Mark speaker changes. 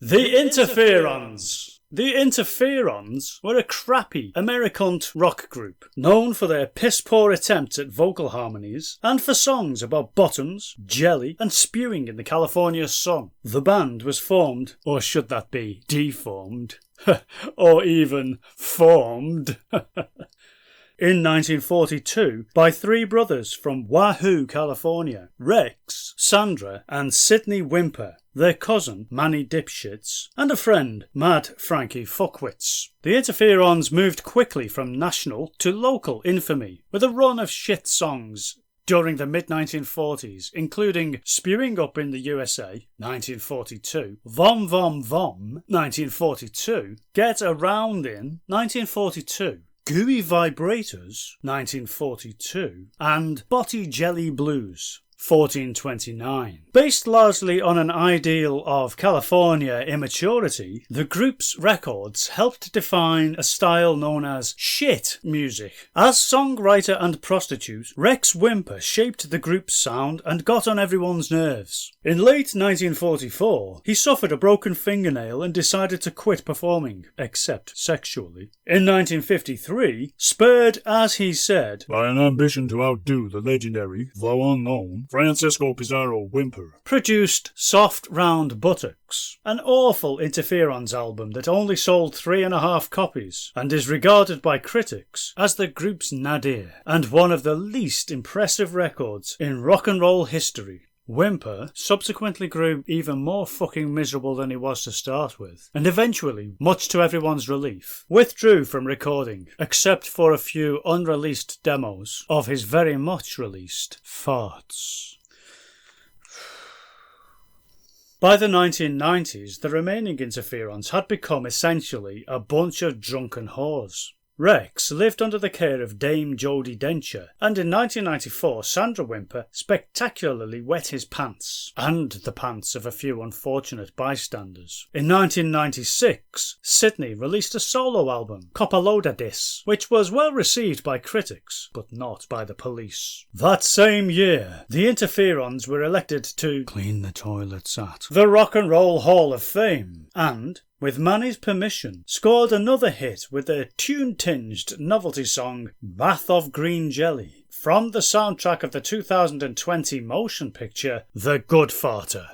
Speaker 1: The Interferons! The Interferons were a crappy Americant rock group, known for their piss-poor attempts at vocal harmonies and for songs about bottoms, jelly and spewing in the California sun. The band was formed, or should that be deformed, or even formed, in 1942 by three brothers from Wahoo, California, Rex, Sandra and Sidney Whymper, their cousin Manny Dipshits, and a friend Mad Frankie Fuckwits. The Interferons moved quickly from national to local infamy with a run of shit songs during the mid-1940s, including Spewing Up in the USA, 1942, Vom Vom Vom, 1942, Get Around in, 1942, Gooey Vibrators, 1942, and Botty Jelly Blues, 1429. Based largely on an ideal of California immaturity, the group's records helped define a style known as shit music. As songwriter and prostitute, Rex Whymper shaped the group's sound and got on everyone's nerves. In late 1944, he suffered a broken fingernail and decided to quit performing, except sexually. In 1953, spurred, as he said,
Speaker 2: by an ambition to outdo the legendary, though unknown, Francisco Pizarro Whymper,
Speaker 1: produced Soft Round Buttocks, an awful Interferons album that only sold 3.5 copies and is regarded by critics as the group's nadir and one of the least impressive records in rock and roll history. Whymper subsequently grew even more fucking miserable than he was to start with, and eventually, much to everyone's relief, withdrew from recording, except for a few unreleased demos of his very much released Farts. By the 1990s, the remaining Interferons had become essentially a bunch of drunken whores. Rex lived under the care of Dame Jodie Denture, and in 1994 Sandra Whymper spectacularly wet his pants, and the pants of a few unfortunate bystanders. In 1996, Sidney released a solo album, Copalodadis, which was well received by critics, but not by the police. That same year, the Interferons were elected to clean the toilets at the Rock and Roll Hall of Fame, and with Manny's permission, scored another hit with their tune-tinged novelty song Bath of Green Jelly from the soundtrack of the 2020 motion picture The Good Farter.